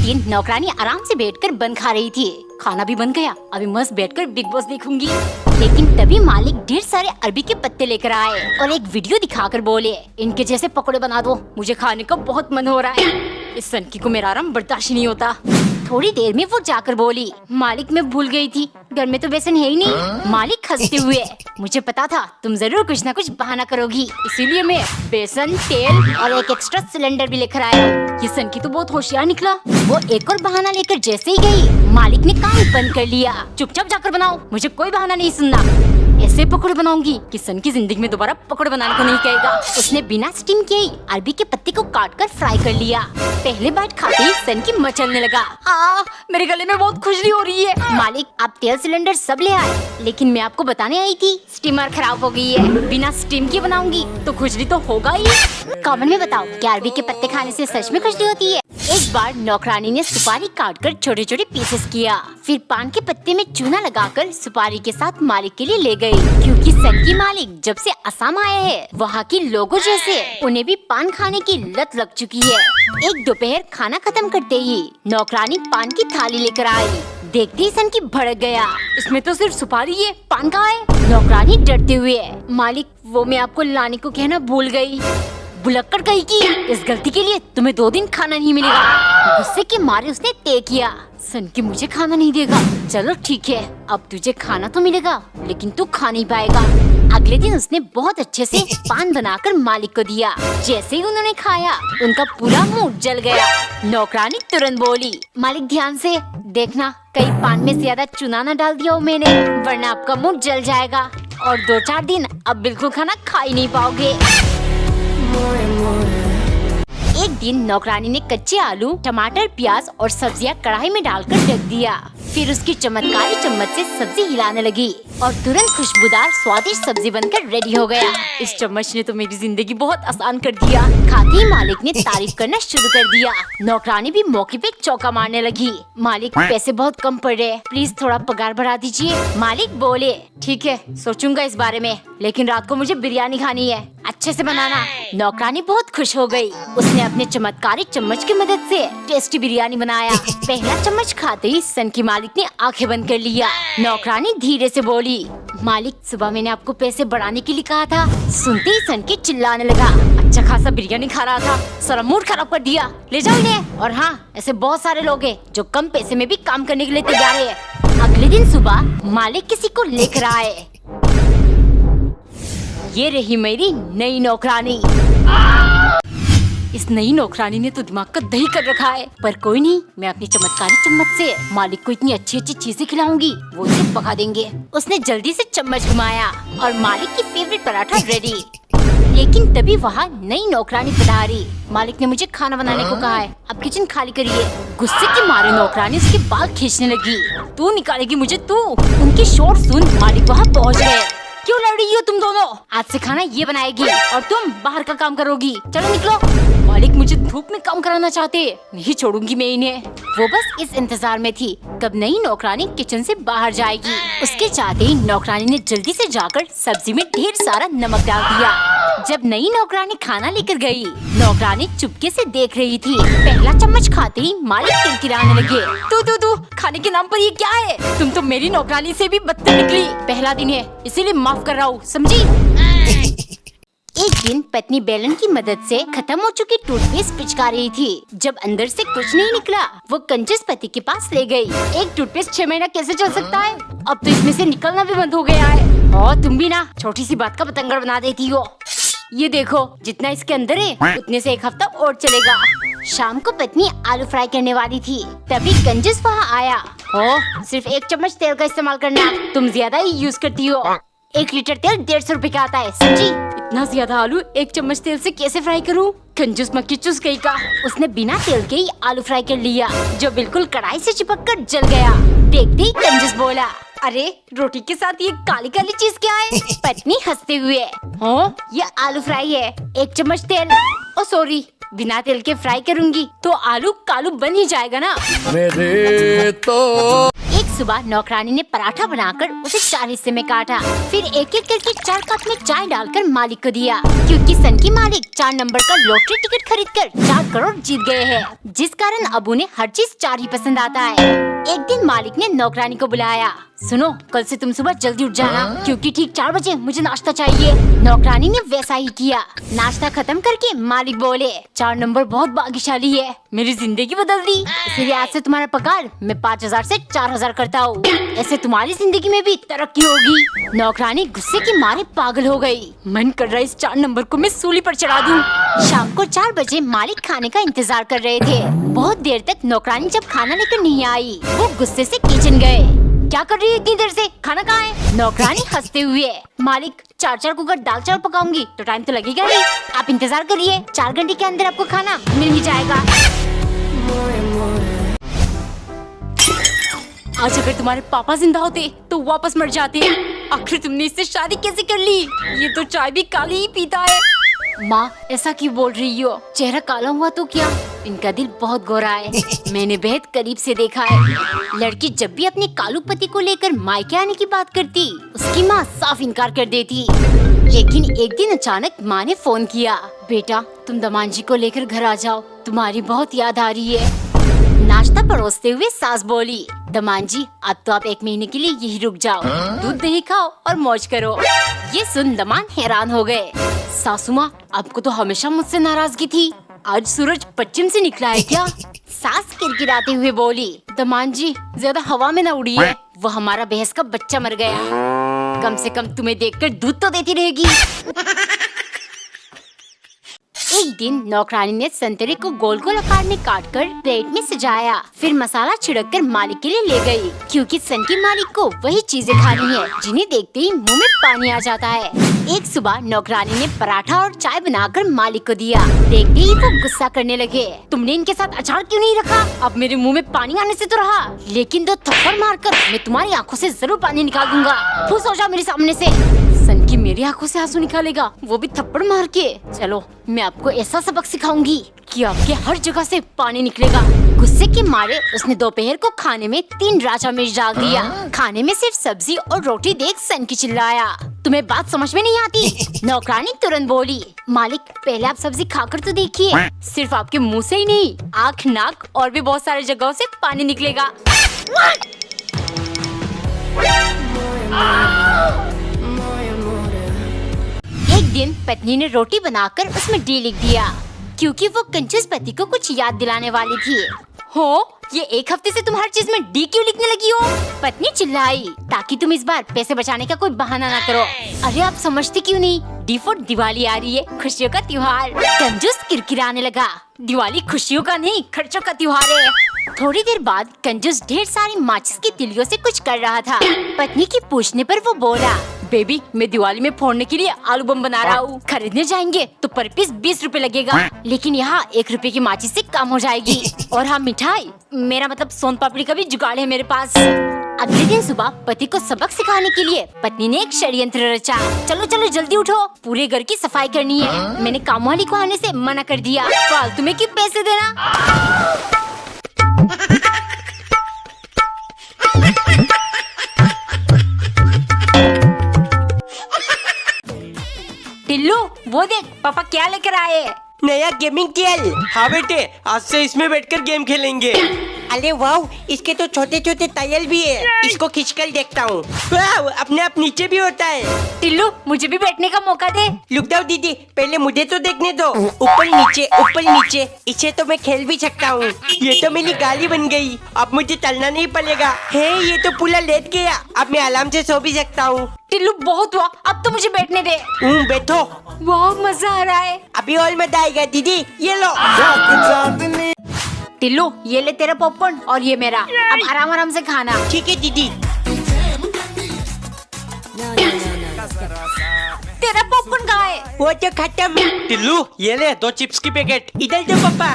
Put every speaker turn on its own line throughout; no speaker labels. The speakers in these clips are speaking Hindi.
दिन नौकरानी आराम से बैठकर बन खा रही थी। खाना भी बन गया, अभी मस्त बैठकर बिग बॉस देखूंगी। लेकिन तभी मालिक ढेर सारे अरबी के पत्ते लेकर आए और एक वीडियो दिखाकर बोले, इनके जैसे पकौड़े बना दो, मुझे खाने का बहुत मन हो रहा है। इस सनकी को मेरा आराम बर्दाश्त नहीं होता। थोड़ी देर में वो जाकर बोली, मालिक मैं भूल गई थी, घर में तो बेसन है ही नहीं। मालिक हंसते हुए, मुझे पता था तुम जरूर कुछ न कुछ बहाना करोगी, इसीलिए मैं बेसन, तेल और एक एक्स्ट्रा सिलेंडर भी लेकर आया। ये सनकी तो बहुत होशियार निकला। वो एक और बहाना लेकर जैसे ही गई, मालिक ने काम बंद कर लिया। चुपचाप जाकर बनाओ, मुझे कोई बहाना नहीं सुनना। ऐसे पकौड़े बनाऊंगी कि सन की जिंदगी में दोबारा पकौड़े बनाने को नहीं कहेगा। उसने बिना स्टीम किए ही अरबी के पत्ते को काटकर फ्राई कर लिया। पहले बाइट खाते ही सन की मचलने लगा। मेरे गले में बहुत खुजली हो रही है। मालिक आप तेल सिलेंडर सब ले आए, लेकिन मैं आपको बताने आई थी स्टीमर खराब हो गई है। बिना स्टीम के बनाऊंगी तो खुजली तो होगा ही। कमेंट में बताओ क्या अरबी के पत्ते खाने से सच में खुजली होती है। एक बार नौकरानी ने सुपारी काटकर छोटे छोटे पीसेस किया, फिर पान के पत्ते में चूना लगाकर सुपारी के साथ मालिक के लिए ले गई। क्योंकि सनकी मालिक जब से असम आए हैं, वहाँ के लोगों जैसे उन्हें भी पान खाने की लत लग चुकी है। एक दोपहर खाना खत्म करते ही नौकरानी पान की थाली लेकर आई। देखते ही सनकी भड़क गया, इसमें तो सिर्फ सुपारी है, पान कहाँ है? नौकरानी डरते हुए, मालिक वो मैं आपको लाने को कहना भूल गई। बुलक्कड़ कही की, इस गलती के लिए तुम्हें 2 दिन खाना नहीं मिलेगा। गुस्से के मारे उसने तय किया, सनकी मुझे खाना नहीं देगा। चलो ठीक है, अब तुझे खाना तो मिलेगा, लेकिन तू खा नहीं पाएगा। अगले दिन उसने बहुत अच्छे से पान बनाकर मालिक को दिया। जैसे ही उन्होंने खाया, उनका पूरा मुंह जल गया। नौकरानी तुरंत बोली, मालिक ध्यान से देखना, कहीं पान में ज्यादा चूना न डाल दिया हो मैंने, वरना आपका मुंह जल जाएगा और 2-4 दिन अब बिल्कुल खाना खा ही नहीं पाओगे। एक दिन नौकरानी ने कच्चे आलू, टमाटर, प्याज और सब्जियां कढ़ाई में डालकर ढक दिया। फिर उसकी चमत्कारी चम्मच से सब्जी हिलाने लगी और तुरंत खुशबूदार स्वादिष्ट सब्जी बनकर रेडी हो गया। इस चम्मच ने तो मेरी जिंदगी बहुत आसान कर दिया। खाते ही मालिक ने तारीफ करना शुरू कर दिया। नौकरानी भी मौके पे चौका मारने लगी। मालिक पैसे बहुत कम पड़ रहे, प्लीज थोड़ा पगार बढ़ा दीजिए। मालिक बोले, ठीक है सोचूंगा इस बारे में, लेकिन रात को मुझे बिरयानी खानी है, अच्छे से बनाना। नौकरानी बहुत खुश हो गई। उसने अपने चमत्कारी चम्मच की मदद से टेस्टी बिरयानी बनाया। पहला चम्मच खाते ही सन की मालिक ने आंखें बंद कर लिया। नौकरानी धीरे से बोली, मालिक सुबह मैंने आपको पैसे बढ़ाने के लिए कहा था। सुनते ही सन की चिल्लाने लगा, अच्छा खासा बिरयानी खा रहा था, सारा मूड खराब कर दिया, ले जाओ इन्हें। और हाँ, ऐसे बहुत सारे लोग हैं जो कम पैसे में भी काम करने के लिए तैयार है। अगले दिन सुबह मालिक किसी को लेकर आए। ये रही मेरी नई नौकरानी। इस नई नौकरानी ने तो दिमाग का दही कर रखा है, पर कोई नहीं, मैं अपनी चमत्कारी चम्मच से मालिक को इतनी अच्छी अच्छी चीजें खिलाऊंगी, वो इसे पका देंगे। उसने जल्दी से चम्मच घुमाया और मालिक की फेवरेट पराठा रेडी। लेकिन तभी वहाँ नई नौकरानी पधारी। मालिक ने मुझे खाना बनाने को कहा है, अब किचन खाली करिए। गुस्से के मारे नौकरानी उसके बाल खींचने लगी, तू निकालेगी मुझे तू। उनकी शोर सुन मालिक वहाँ पहुँच गए। क्यों लड़ रही हो तुम दोनों? आज से खाना ये बनाएगी और तुम बाहर का काम करोगी, चलो निकलो। मालिक मुझे धूप में काम कराना चाहते, नहीं छोड़ूंगी मैं इन्हें। वो बस इस इंतजार में थी कब नई नौकरानी किचन से बाहर जाएगी। उसके चाहते ही नौकरानी ने जल्दी से जाकर सब्जी में ढेर सारा नमक डाल दिया। जब नई नौकरानी खाना लेकर गई, नौकरानी चुपके से देख रही थी। पहला चम्मच खाते ही मालिक किरकिराने लगे, तू खाने के नाम पर ये क्या है? तुम तो मेरी नौकरानी से भी बदतर निकली। पहला दिन है इसीलिए माफ कर रहा हूँ, समझी? एक दिन पत्नी बेलन की मदद से खत्म हो चुकी टूथपेस्ट पिचका रही थी। जब अंदर से कुछ नहीं निकला, वो कंजूस पति के पास ले गई। एक टूथपेस्ट 6 महीना कैसे चल सकता है? अब तो इसमें से निकलना भी बंद हो गया है। और तुम भी ना छोटी सी बात का पतंगर बना देती हो। ये देखो, जितना इसके अंदर है उतने से 1 हफ्ता और चलेगा। शाम को पत्नी आलू फ्राई करने वाली थी, तभी कंजूस वहाँ आया। सिर्फ 1 चम्मच तेल का इस्तेमाल करना, तुम ज्यादा ही यूज करती हो। 1 लीटर तेल 150 रुपए का आता है, समझी? इतना ज्यादा आलू 1 चम्मच तेल से कैसे फ्राई करूं? कंजूस मक्खी चूस गई का। उसने बिना तेल के ही आलू फ्राई कर लिया, जो बिल्कुल कढ़ाई से चिपक कर जल गया। देखते ही कंजूस बोला, अरे रोटी के साथ ये काली काली चीज क्या है? पत्नी हंसते हुए, ये आलू फ्राई है, 1 चम्मच तेल। ओ सॉरी, बिना तेल के फ्राई करूंगी तो आलू कालू बन ही जाएगा ना।
मेरे तो
सुबह नौकरानी ने पराठा बनाकर उसे 4 हिस्से में काटा, फिर एक एक करके 4 कप में चाय डालकर मालिक को दिया, क्योंकि सन की मालिक 4 नंबर का लॉटरी टिकट खरीदकर 4 करोड़ जीत गए हैं, जिस कारण अबू ने हर चीज 4 ही पसंद आता है। एक दिन मालिक ने नौकरानी को बुलाया। सुनो, कल से तुम सुबह जल्दी उठ जाना, क्योंकि ठीक 4 बजे मुझे नाश्ता चाहिए। नौकरानी ने वैसा ही किया। नाश्ता खत्म करके मालिक बोले, 4 नंबर बहुत भाग्यशाली है, मेरी जिंदगी बदल दी, इसलिए आज से तुम्हारा पगार मैं 5000 से 4000 करता हूँ, ऐसे तुम्हारी जिंदगी में भी तरक्की होगी। नौकरानी गुस्से की मारे पागल हो गई। मन कर रहा है इस 4 नंबर को मैं सूली पर चढ़ा दूं। शाम को 4 बजे मालिक खाने का इंतजार कर रहे थे। बहुत देर तक नौकरानी जब खाना लेकर नहीं आई, वो गुस्से से किचन गए। क्या कर रही है इतनी देर से, खाना कहाँ है? नौकरानी हंसते हुए, मालिक 4 कुकर दाल चावल पकाऊंगी तो टाइम तो लगेगा ही, आप इंतजार करिए, 4 घंटे के अंदर आपको खाना मिल ही जाएगा। आज अगर तुम्हारे पापा जिंदा होते तो वापस मर जाते। आखिर तुमने इससे शादी कैसे कर ली? ये तो चाय भी काली ही पीता है। माँ, ऐसा क्यों बोल रही हो? चेहरा काला हुआ तो क्या, इनका दिल बहुत गोरा है, मैंने बेहद करीब से देखा है। लड़की जब भी अपने कालू पति को लेकर मायके आने की बात करती, उसकी माँ साफ इनकार कर देती। लेकिन एक दिन अचानक माँ ने फोन किया, बेटा तुम दमान जी को लेकर घर आ जाओ, तुम्हारी बहुत याद आ रही है। नाश्ता परोसते हुए सास बोली, दमान जी अब तो आप 1 महीने के लिए यही रुक जाओ, दूध दही खाओ और मौज करो। ये सुन दमान हैरान हो गए। सासू माँ, आपको तो हमेशा मुझसे नाराजगी थी, आज सूरज पश्चिम से निकला है क्या? सास किरकिराते हुए बोली, दमान जी ज्यादा हवा में न उड़िए, वो हमारा भैंस का बच्चा मर गया, कम से कम तुम्हें देखकर दूध तो देती रहेगी। एक दिन नौकरानी ने संतरे को गोल गोल आकार में काटकर प्लेट में सजाया, फिर मसाला छिड़ककर मालिक के लिए ले गई, क्योंकि सन की मालिक को वही चीजें खानी है जिन्हें देखते ही मुंह में पानी आ जाता है। एक सुबह नौकरानी ने पराठा और चाय बनाकर मालिक को दिया। देखते ही वो गुस्सा करने लगे, तुमने इनके साथ अचार क्यों नहीं रखा? अब मेरे मुंह में पानी आने से तो रहा, लेकिन 2 थप्पड़ मारकर मैं तुम्हारी आंखों से जरूर पानी निकाल दूंगा। खुश हो जाओ मेरे सामने से। सन की मेरी आंखों से आंसू निकालेगा, वो भी थप्पड़ मार के। चलो मैं आपको ऐसा सबक सिखाऊंगी कि आपके हर जगह से पानी निकलेगा। गुस्से के मारे उसने दोपहर को खाने में 3 राजा मिर्च डाल दिया। खाने में सिर्फ सब्जी और रोटी देख सन की चिल्लाया, तुम्हें बात समझ में नहीं आती? नौकरानी तुरंत बोली, मालिक पहले आप सब्जी खाकर तो देखिए, सिर्फ आपके मुंह से ही नहीं, आँख, नाक और भी बहुत सारी जगहों से पानी निकलेगा। एक दिन पत्नी ने रोटी बनाकर उसमें डी लिख दिया, क्योंकि वो कंजूस पति को कुछ याद दिलाने वाली थी। हो, ये 1 हफ्ते से तुम हर चीज में डी क्यों लिखने लगी हो? पत्नी चिल्लाई, ताकि तुम इस बार पैसे बचाने का कोई बहाना ना करो। अरे आप समझते क्यों नहीं? डी फॉर दिवाली आ रही है, खुशियों का त्योहार। कंजूस किरकिराने लगा, दिवाली खुशियों का नहीं खर्चों का त्योहार है। थोड़ी देर बाद कंजूस ढेर सारी माचिस की तिलियों से कुछ कर रहा था। पत्नी की पूछने पर वो बोला, बेबी मैं दिवाली में फोड़ने के लिए आलू बम बना रहा हूँ, खरीदने जाएंगे तो पर पीस 20 रुपए लगेगा, लेकिन यहाँ 1 रुपए की माचिस से कम हो जाएगी। और हाँ मिठाई, मेरा मतलब सोन पापड़ी का भी जुगाड़ है मेरे पास। अगले दिन सुबह पति को सबक सिखाने के लिए पत्नी ने एक षड्यंत्र रचा। चलो चलो जल्दी उठो, पूरे घर की सफाई करनी है। मैंने काम वाली को आने से मना कर दिया, फालतू में क्यों पैसे देना। टिल्लू वो देख पापा क्या लेकर आए।
नया गेमिंग केल। हाँ बेटे, आज से इसमें बैठकर गेम खेलेंगे। अरे वाह, इसके तो छोटे छोटे टायर भी है, इसको खींचकर देखता हूँ। वाह, अपने आप नीचे भी होता है।
टिल्लू मुझे भी बैठने का मौका दे।
रुक जाओ दीदी, पहले मुझे तो देखने दो। ऊपर नीचे, इसे तो मैं खेल भी सकता हूँ। ये तो मेरी गाड़ी बन गई, अब मुझे चलना नहीं पड़ेगा। हे, ये तो पूरा लेट गया, अब मैं आराम से सो भी सकता हूँ।
टिल्लू बहुत हुआ, अब तो मुझे बैठने दे।
बैठो।
वाह मजा आ रहा है।
अभी और मजा आएगा दीदी, ये लो।
टिल्लू ये ले तेरा पॉपकॉर्न और ये मेरा, अब आराम आराम से खाना।
ठीक है दीदी।
तेरा पॉपकॉर्न कहाँ है?
वो तो खत्म। टिल्लू ये ले 2 चिप्स की पैकेट, इधर दे पापा।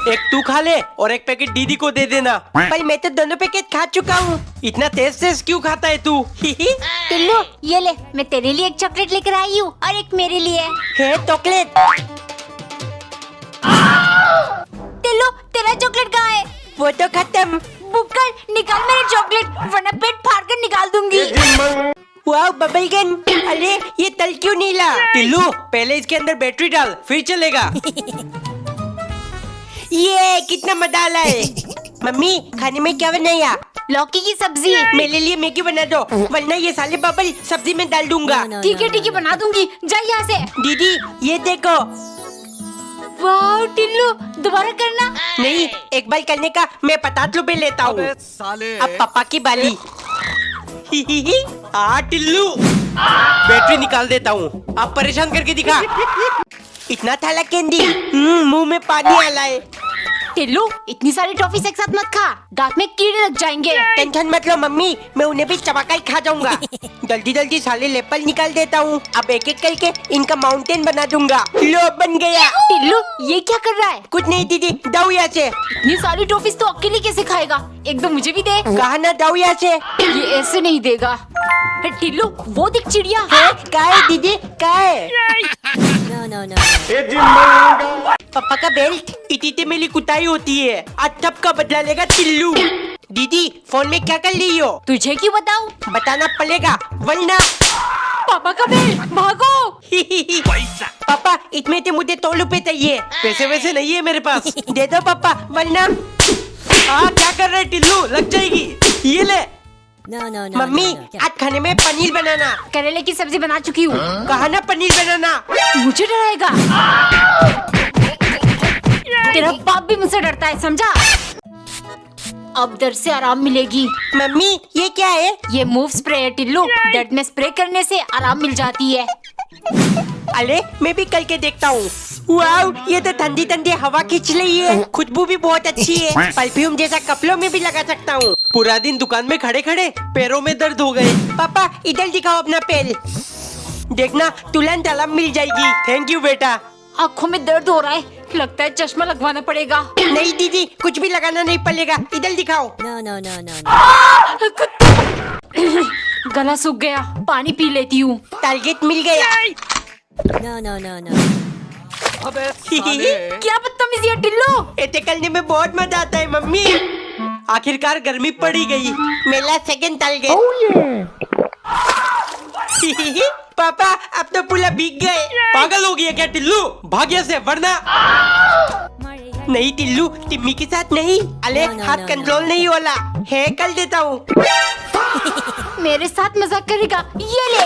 एक तू खा ले और एक पैकेट दीदी को दे देना। पर मैं तो दोनों पैकेट खा चुका हूँ। इतना तेज क्यों खाता है तू?
टिल्लू ये ले, मैं तेरे लिए एक चॉकलेट लेकर आई हूँ और एक मेरे लिए।
है चॉकलेट?
टिल्लू तेरा चॉकलेट कहाँ है?
वो तो खत्म।
चॉकलेट, वरना पेट फाड़ कर निकाल दूंगी।
वाह बबल गन। अरे ये तल क्यों नहीं ला? टिल्लू पहले इसके अंदर बैटरी डाल फिर चलेगा। ये कितना मजा आ रहा है। मम्मी खाने में क्या बनाया?
लौकी की सब्जी।
मेरे लिए मैगी बना दो, वरना ये साले बबल सब्जी में डाल दूंगा।
ठीक है बना दूंगी, जा यहाँ से।
दीदी ये देखो।
वाह टिल्लू, दोबारा करना।
नहीं, एक बार करने का मैं 50 रुपए लेता हूँ। अब पापा की बारी। टिल्लू बैटरी निकाल देता हूँ, अब परेशान करके दिखा। इतना थाला कैंडी, मुंह में पानी आ रहा है।
टिल्लू इतनी सारी टॉफीज एक साथ मत खा, दांत में कीड़े लग जाएंगे।
टेंशन मत लो मम्मी, मैं उन्हें भी चबाका ही खा जाऊंगा। जल्दी जल्दी साले लेपल निकाल देता हूँ। अब एक एक करके इनका माउंटेन बना दूंगा। लो बन गया।
टिल्लू ये क्या कर रहा है?
कुछ नहीं दीदी, दाऊ यहाँ से।
इतनी सारी टॉफीज तो अकेले कैसे खाएगा? एक दो मुझे भी दे।
कहा ना दाऊ यहाँ से।
ये ऐसे नहीं देगा। टिल्लू वो दिख चिड़िया।
क्या है दीदी, क्या है? पापा का बेल्ट। इतनी मेरी कुटाई होती है, आज तब का बदला लेगा टिल्लू। दीदी फोन में क्या कर रही हो?
तुझे क्यों बताऊं?
बताना पड़ेगा वरना।
पापा का बेल्ट, भागो।
पापा इसमें से मुझे 100 रुपए चाहिए। पैसे वैसे नहीं है मेरे पास। दे दो पापा वरना। क्या कर रहे टिल्लू, लग जाएगी। ये ले। मम्मी आज खाने में पनीर बनाना।
करेले की सब्जी बना चुकी हूँ।
कहा ना पनीर बनाना।
मुझे डराएगा? तेरा बाप भी मुझसे डरता है, समझा? अब दर्द से आराम मिलेगी।
मम्मी ये क्या है?
ये मूव स्प्रे है टिल्लू, दर्द में स्प्रे करने से आराम मिल जाती है।
अरे मैं भी करके देखता हूँ। वाह ये तो ठंडी ठंडी हवा खींच रही है, खुशबू भी बहुत अच्छी है। परफ्यूम जैसा कपड़ों में भी लगा सकता हूँ। पूरा दिन दुकान में खड़े खड़े पैरों में दर्द हो गए। पापा इधर दिखाओ अपना पैर, देखना तुरंत आराम मिल जाएगी। थैंक यू बेटा।
आँखों में दर्द हो रहा है, लगता है चश्मा लगवाना पड़ेगा।
नहीं दीदी कुछ भी लगाना नहीं पड़ेगा, इधर दिखाओ।
गला सूख गया, पानी पी लेती हूँ।
टारगेट मिल गया।
क्या बदतमीजी है टिल्लू।
ऐसे करने में बहुत मजा आता है मम्मी। आखिरकार गर्मी पड़ी गई, मेरा सेकंड टारगेट। पापा अब तो पूरा भीग गए। पागल हो गया क्या टिल्लू? भाग्य से वरना। नहीं टिल्लू, टिम्मी के साथ नहीं। अरे हाथ कंट्रोल नहीं होला है, कर देता हूँ।
मेरे साथ मजाक करेगा? ये ले।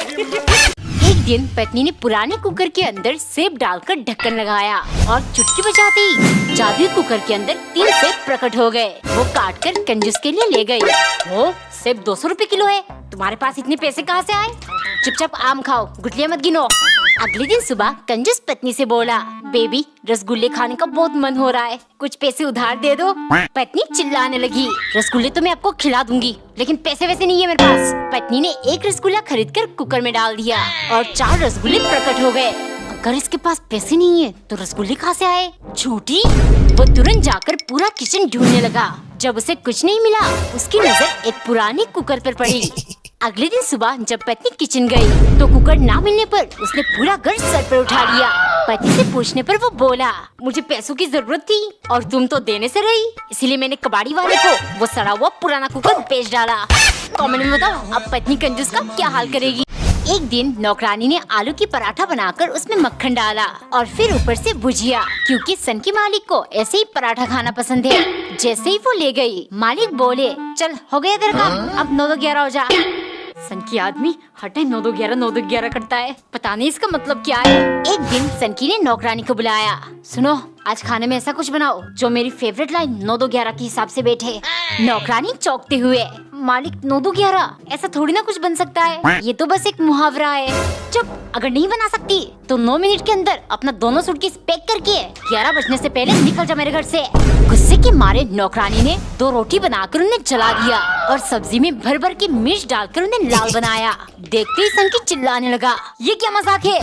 एक दिन पत्नी ने पुराने कुकर के अंदर सेब डालकर ढक्कन लगाया और चुटकी बजाते ही जादुई कुकर के अंदर 3 सेब प्रकट हो गए। वो काट कर कंजूस के लिए ले गई। वो सेब 200 रुपए किलो है, तुम्हारे पास इतने पैसे कहाँ से आए? चुपचाप आम खाओ, गुठलियाँ मत गिनो। अगले दिन सुबह कंजूस पत्नी से बोला, बेबी रसगुल्ले खाने का बहुत मन हो रहा है, कुछ पैसे उधार दे दो। पत्नी चिल्लाने लगी, रसगुल्ले तो मैं आपको खिला दूंगी, लेकिन पैसे वैसे नहीं है मेरे पास। पत्नी ने एक रसगुल्ला खरीदकर कुकर में डाल दिया और 4 रसगुल्ले प्रकट हो गए। अगर इसके पास पैसे नहीं है तो रसगुल्ले कहाँ से आए? झूठी। वो तुरंत जाकर पूरा किचन ढूंढने लगा। जब उसे कुछ नहीं मिला, उसकी नजर एक पुराने कुकर पर पड़ी। अगले दिन सुबह जब पत्नी किचन गई तो कुकर ना मिलने पर उसने पूरा घर सर पर उठा लिया। पति से पूछने पर वो बोला, मुझे पैसों की जरूरत थी और तुम तो देने से रही, इसीलिए मैंने कबाड़ी वाले को वो सड़ा हुआ पुराना कुकर बेच डाला। कमेंट में बताओ अब पत्नी कंजूस का क्या हाल करेगी। एक दिन नौकरानी ने आलू की पराठा बनाकर उसमें मक्खन डाला और फिर ऊपर से भुजिया, क्योंकि सन की मालिक को ऐसे ही पराठा खाना पसंद है। जैसे ही वो ले गई, मालिक बोले, चल हो गया तेरा काम, अब 9-11 हो जा। सन की आदमी हर टाइम 9-11 करता है, पता नहीं इसका मतलब क्या है। एक दिन सनकी ने नौकरानी को बुलाया, सुनो आज खाने में ऐसा कुछ बनाओ जो मेरी फेवरेट लाइन 9-11 के हिसाब से बैठे। नौकरानी चौंकते हुए, मालिक 9-11 ऐसा थोड़ी ना कुछ बन सकता है, ये तो बस एक मुहावरा है। चुप, अगर नहीं बना सकती तो 9 मिनट के अंदर अपना दोनों सूटकेस पैक करके 11 बजने से पहले निकल जा मेरे घर से। गुस्से के मारे नौकरानी ने 2 रोटी बनाकर उन्हें जला दिया और सब्जी में भर भर के मिर्च डालकर उन्हें लाल बनाया। देखते ही सनकी चिल्लाने लगा, ये क्या मजाक है?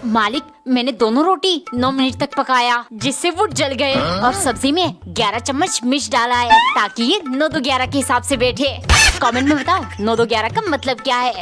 मालिक मैंने दोनों रोटी 9 मिनट तक पकाया जिससे वो जल गए और सब्जी में 11 चम्मच मिर्च डाला है ताकि ये 9-11 के हिसाब से बैठे। कमेंट में बताओ 9-11 का मतलब क्या है।